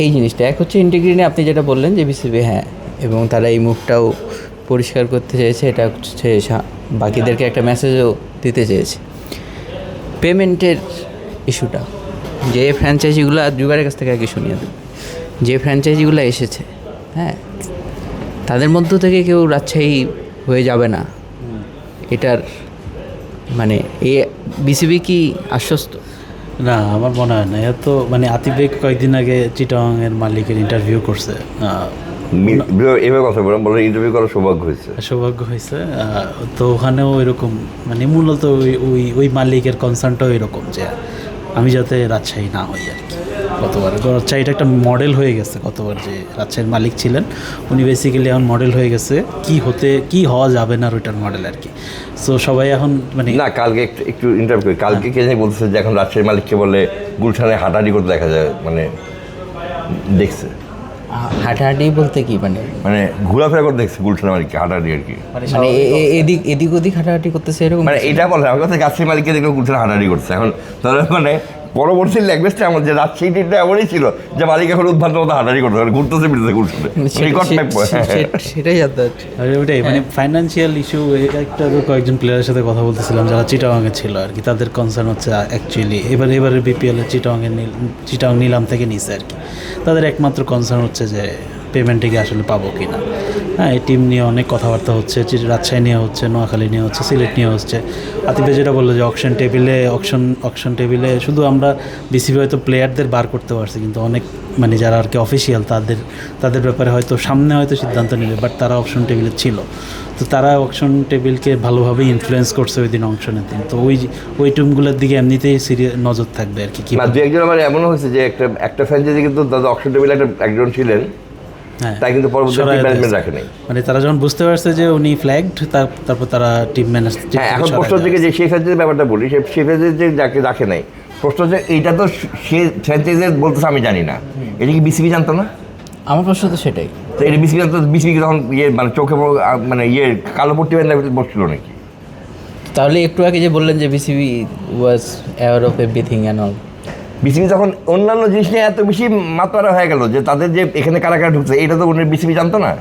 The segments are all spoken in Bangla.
এই জিনিসটা এক হচ্ছে ইন্টিগ্রিটি আপনি যেটা বললেন যে বিসিবি হ্যাঁ, এবং তারা এই মুখটাও পরিষ্কার করতে চেয়েছে, এটা হচ্ছে বাকিদেরকে একটা মেসেজও দিতে চেয়েছে। পেমেন্টের ইস্যুটা, যে ফ্র্যাঞ্চাইজিগুলো জুবারের কাছ থেকে আগে শুনিয়ে দেবে, যে ফ্র্যাঞ্চাইজিগুলো এসেছে হ্যাঁ, তাদের মধ্য থেকে কেউ রাজশাহী হয়ে যাবে না, এটার মানে এ বিসিবি কি আশ্বস্ত? না, আমার মনে হয় না। এত মানে আতিফ কয়েকদিন আগে চিটাগাংয়ের মালিকের ইন্টারভিউ করছে, এভাবে কথা বলে ইন্টারভিউ করার সৌভাগ্য হয়েছে। তো ওখানেও এরকম মানে মূলত ওই মালিকের কনসার্নটাও এরকম যে আমি যাতে রাজশাহী না হই আর কি। গতবার রাজশাহীটা একটা মডেল হয়ে গেছে, গতবার যে রাজশাহীর মালিক ছিলেন উনি বেসিক্যালি এখন মডেল হয়ে গেছে কি হওয়া যাবে না ওইটার মডেল আর কি। সো সবাই এখন মানে না, কালকে একটু ইন্টারভিউ করি, কালকে কে জানি বলতেছে যে এখন রাজশাহীর মালিককে বলে গুলশানে হাঁটাহাঁটি করতে দেখা যায়, মানে দেখছে হাঁটাহাঁটি বলতে কি মানে মানে ঘোরাফেরা করতে দেখছে গুলশানের মালিককে হাঁটাহাঁটি আর কি, মানে এদিক ওদিক হাঁটাহাঁটি করতেছে এরকম মানে এটা বলে আমার কাছে রাজশাহী মালিককে দেখলো গুলশানে হাঁটাহাঁটি করছে। এখন তাহলে মানে পরবর্তী ল্যাঙ্গুয়েজটা আমার যে রাজশাহীটা এমনই ছিল যে মালিক এখন উদ্ভ্রান্ত মতো হাঁটাহাঁটি করতে ঘুরতেছে ফিরতেছে গুলশানে, সেটাই জানতে হচ্ছে। ওইটাই মানে ফাইন্যান্সিয়াল ইস্যু। একটা কয়েকজন প্লেয়ারের সাথে কথা বলতেছিলাম যারা চিটাগাংয়ে ছিল আর কি, তাদের কনসার্ন হচ্ছে অ্যাকচুয়ালি এবারে বিপিএলের চিটাগাং নিলাম থেকে নিছে আর কি। তাদের একমাত্র কনসার্ন হচ্ছে যে পেমেন্টে কি আসলে পাবো কি না। হ্যাঁ, এই টিম নিয়ে অনেক কথাবার্তা হচ্ছে, রাজশাহী নিয়ে হচ্ছে, নোয়াখালী নিয়ে হচ্ছে, সিলেট নিয়ে হচ্ছে। আতিফে যেটা বললো যে অকশন টেবিলে শুধু আমরা বিসিবি হয়তো প্লেয়ারদের বার করতে পারছি, কিন্তু অনেক মানে যারা আর কি অফিসিয়াল তাদের ব্যাপারে হয়তো সামনে হয়তো সিদ্ধান্ত নেবে, বাট তারা অকশন টেবিলে ছিল। তো তারা অকশন টেবিলকে ভালোভাবে ইনফ্লুয়েন্স করছে ওই দিন অকশনের দিন। তো ওই টিমগুলোর দিকে এমনিতেই সিরিয়াস নজর থাকবে আর কি। দু একজন আমার এমনও হয়েছে যে একটা ফ্র্যাঞ্চাইজি কিন্তু দাদা অকশন টেবিলে একজন ছিলেন, তাই কিন্তু পরবর্তী ম্যানেজমেন্ট রাখে নাই। মানে তারা যখন বুঝতে পারছে যে উনি ফ্ল্যাগড, তারপর তারা টিম ম্যানেজ। হ্যাঁ, এখন প্রশ্ন থেকে যে সেই ফ্র্যাঞ্চাইজির ব্যাপারটা বলি, সেই ফ্র্যাঞ্চাইজি যে যাকে রাখে নাই, প্রশ্ন হচ্ছে এইটা তো সে ফ্র্যাঞ্চাইজি বলতেছে আমি জানি না, এটা কি বিসিবি জানতো না? আমার প্রশ্ন তো সেটাই। তো এটা বিসিবি জানতো, বিসিবি তখন মানে চোখে মানে কালো পট্টি বেঁধে বসছিল নাকি? তাহলে একটু আগে যে বললেন যে BCB was aware of everything and all, BCB যখন অন্যান্য জিনিস নিয়ে এত বেশি মাত্রা হয়ে গেল যে তাদের যে এখানে কারা কারা ঢুকছে এটা তো উনি বিসিবি জানতো না।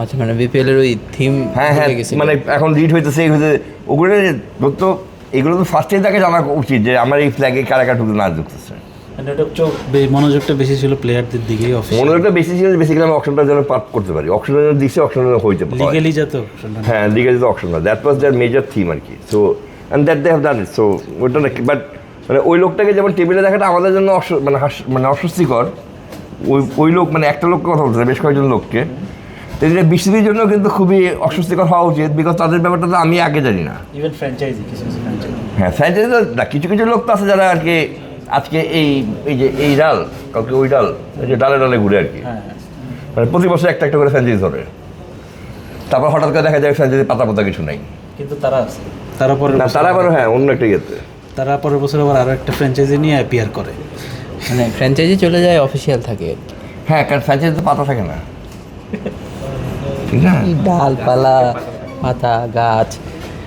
আচ্ছা, মানে বিপিএল এর ওই থিম। হ্যাঁ, মানে এখন লিড হইতেছে ওগুলো তো এগুলো তো ফার্স্টেই তাকে জানা উচিত যে আমার এই ফ্ল্যাগে কারা কারা ঢুকতে না ঢুকতেছে। মনোযোগটা বেশি ছিল প্লেয়ারদের দিকেই, মনোযোগটা বেশি ছিল বেসিক্যালি আমি অপশনটা যেন পার্ট করতে পারি, অপশনটা যেন দিচ্ছে, অপশনটা হইতে পারে লিগালি যত। হ্যাঁ, লিগালি তো অপশনটা, that was their major theme আর কি। So and that they have done it. So ওইটা না, বাট মানে ওই লোকটাকে যেমন টেবিলে দেখাটা আমাদের জন্য মানে অস্বস্তিকর। ওই লোক মানে একটা লোককে কথা বলতে বেশ কয়েকজন লোককে, তো এটা বিসিবির জন্য কিন্তু খুবই অস্বস্তিকর হওয়া উচিত, বিকজ তাদের ব্যাপারটা তো আমি আগে জানি না। হ্যাঁ, ফ্র্যাঞ্চাইজি না, কিছু কিছু লোক তো আছে যারা আর কি আজকে এই ডাল, কালকে ওই ডাল, এই যে ডালে ডালে ঘুরে আর কি, মানে প্রতি বছর একটা একটা করে ফ্র্যাঞ্চাইজি ধরে, তারপর হঠাৎ করে দেখা যায় ফ্র্যাঞ্চাইজি পাতা কিছু নাই, কিন্তু তারা আছে। তারা আবার হ্যাঁ অন্য একটা ইয়েতে তারা পরের বছর আবার আরও একটা ফ্র্যাঞ্চাইজি নিয়ে অ্যাপিয়ার করে, মানে ফ্র্যাঞ্চাইজি চলে যায় অফিসিয়াল থাকে। হ্যাঁ, কারণ ফ্র্যাঞ্চাইজি তো পাতা থাকে না, ঠিক না, ডালপালা, পাতা, গাছ,